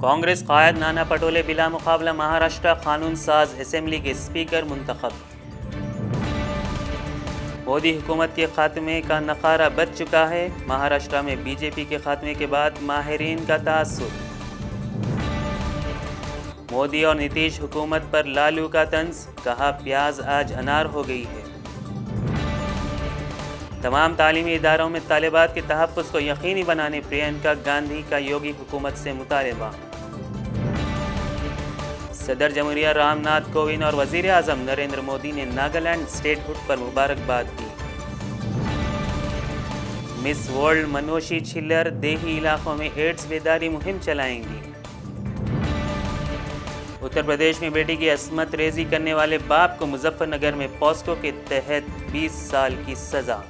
کانگریس قائد نانا پٹولے بلا مقابلہ مہاراشٹرا قانون ساز اسمبلی کے اسپیکر منتخب۔ مودی حکومت کے خاتمے کا نعرہ بج چکا ہے، مہاراشٹرا میں بی جے پی کے خاتمے کے بعد ماہرین کا تاثر۔ مودی اور نتیش حکومت پر لالو کا طنز، کہا پیاز آج انار ہو گئی ہے۔ تمام تعلیمی اداروں میں طالبات کے تحفظ کو یقینی بنانے پرینکا گاندھی کا یوگی حکومت سے مطالبہ۔ صدر جمہوریہ رام ناتھ کووند اور وزیر اعظم نریندر مودی نے ناگالینڈ اسٹیٹ ہوڈ پر مبارکباد دی۔ مس ورلڈ منوشی چھلر دیہی علاقوں میں ایڈز بیداری مہم چلائیں گی۔ اتر پردیش میں بیٹی کی عصمت ریزی کرنے والے باپ کو مظفر نگر میں پاسکو کے تحت 20 سال کی سزا۔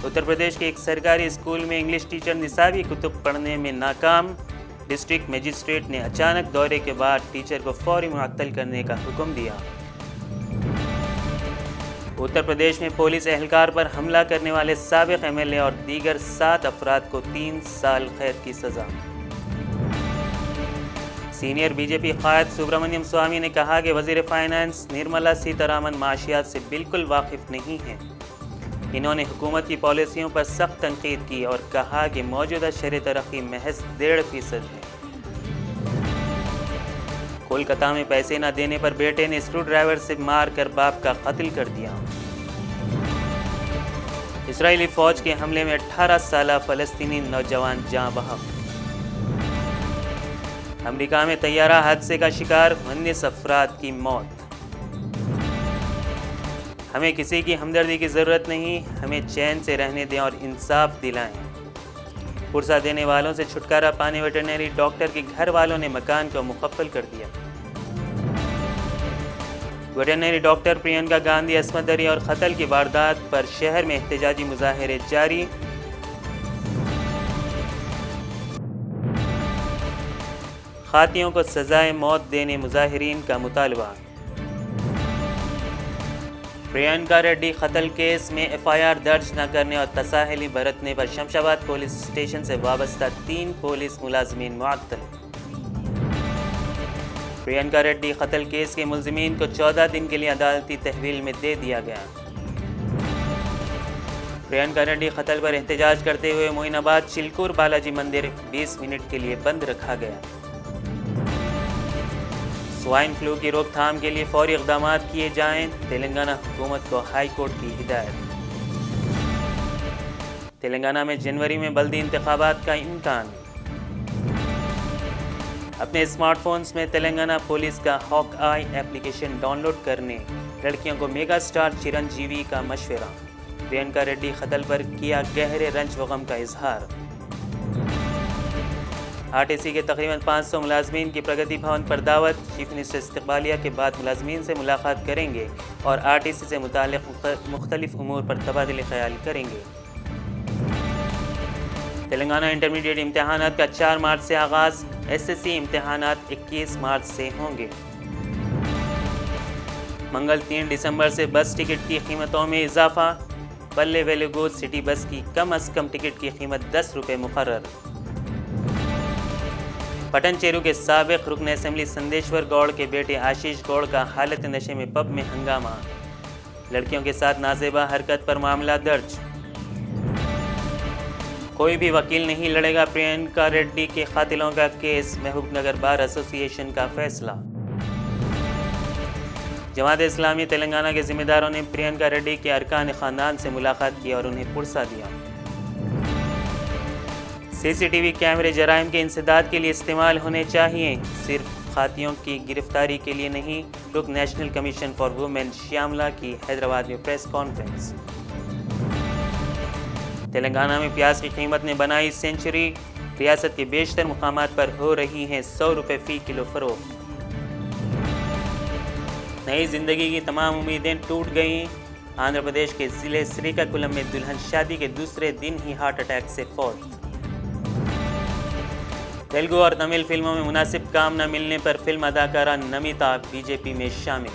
اتر پردیش کے ایک سرکاری اسکول میں انگلش ٹیچر نصابی کتب پڑھنے میں ناکام، ڈسٹرکٹ مجسٹریٹ نے اچانک دورے کے بعد ٹیچر کو فوری معطل کرنے کا حکم دیا۔ اتر پردیش میں پولیس اہلکار پر حملہ کرنے والے سابق ایم ایل اے اور دیگر 7 افراد کو 3 سال قید کی سزا۔ سینئر بی جے پی قائد سبرامنیم سوامی نے کہا کہ وزیر فائنانس نرملا سیتارمن معاشیات سے بالکل واقف نہیں ہیں۔ انہوں نے حکومت کی پالیسیوں پر سخت تنقید کی اور کہا کہ موجودہ شرح ترقی محض 1.5% ہے۔ کولکتہ میں پیسے نہ دینے پر بیٹے نے اسکرو ڈرائیور سے مار کر باپ کا قتل کر دیا۔ اسرائیلی فوج کے حملے میں 18 سالہ فلسطینی نوجوان جاں بحق۔ امریکہ میں طیارہ حادثے کا شکار 19 افراد کی موت۔ ہمیں کسی کی ہمدردی کی ضرورت نہیں، ہمیں چین سے رہنے دیں اور انصاف دلائیں۔ پرسہ دینے والوں سے چھٹکارا پانے ویٹرنری ڈاکٹر کے گھر والوں نے مکان کو مقفل کر دیا۔ ویٹرنری ڈاکٹر پرینکا گاندھی عصمت دری اور قتل کی واردات پر شہر میں احتجاجی مظاہرے جاری۔ قاتلوں کو سزائے موت دینے مظاہرین کا مطالبہ۔ پرینکا ریڈی قتل کیس میں ایف آئی آر درج نہ کرنے اور تساہلی برتنے پر شمشاباد پولیس اسٹیشن سے وابستہ 3 پولیس ملازمین معطل۔ پرینکا ریڈی قتل کیس کے ملزمین کو 14 دن کے لیے عدالتی تحویل میں دے دیا گیا۔ پرینکا ریڈی قتل پر احتجاج کرتے ہوئے معین آباد چلکور بالاجی مندر 20 منٹ کے لیے بند رکھا گیا۔ سوائن فلو کی روک تھام کے لیے فوری اقدامات کیے جائیں، تلنگانہ حکومت کو ہائی کورٹ کی ہدایت۔ تلنگانہ میں جنوری میں بلدی انتخابات کا امکان۔ اپنے اسمارٹ فونز میں تلنگانہ پولیس کا ہاک آئی ایپلیکیشن ڈاؤن لوڈ کرنے، لڑکیوں کو میگا اسٹار چرنجیوی کا مشورہ۔ پرینکا ریڈی قتل پر کیا گہرے رنج و غم کا اظہار۔ آر ٹی سی کے تقریباً 500 ملازمین کی پرگتی بھون پر دعوت، چیف منسٹر استقبالیہ کے بعد ملازمین سے ملاقات کریں گے اور آر ٹی سی سے متعلق مختلف امور پر تبادلہ خیال کریں گے۔ تلنگانہ انٹرمیڈیٹ امتحانات کا 4 مارچ سے آغاز، ایس ایس سی امتحانات 21 مارچ سے ہوں گے۔ منگل 3 دسمبر سے بس ٹکٹ کی قیمتوں میں اضافہ، پلے ویلوگو سٹی بس کی کم از کم ٹکٹ کی قیمت 10 روپے مقرر۔ پٹن چیرو کے سابق رکن اسمبلی سندیشور گوڑ کے بیٹے آشیش گوڑ کا حالت نشے میں پب میں ہنگامہ، لڑکیوں کے ساتھ نازیبا حرکت پر معاملہ درج۔ کوئی بھی وکیل نہیں لڑے گا پرینکا ریڈی کے قاتلوں کا کیس، محبوب نگر بار ایسوسی ایشن کا فیصلہ۔ جماعت اسلامی تلنگانہ کے ذمہ داروں نے پرینکا ریڈی کے ارکان خاندان سے ملاقات کی اور انہیں پرسہ دیا۔ سی سی ٹی وی کیمرے جرائم کے انسداد کے لیے استعمال ہونے چاہیے، صرف قاتلوں کی گرفتاری کے لیے نہیں، رکن نیشنل کمیشن فار وومن شیاملا کی حیدرآباد میں پریس کانفرنس۔ تلنگانہ میں پیاز کی قیمت نے بنائی سینچری، ریاست کے بیشتر مقامات پر ہو رہی ہیں 100 روپے فی کلو فروخت۔ نئی زندگی کی تمام امیدیں ٹوٹ گئیں، آندھرا پردیش کے ضلع سریکاکولم میں دلہن شادی کے دوسرے دن ہی ہارٹ اٹیک سے فوت۔ تیلگو اور تمل فلموں میں مناسب کام نہ ملنے پر فلم اداکارہ نمیتا بی جے پی میں شامل۔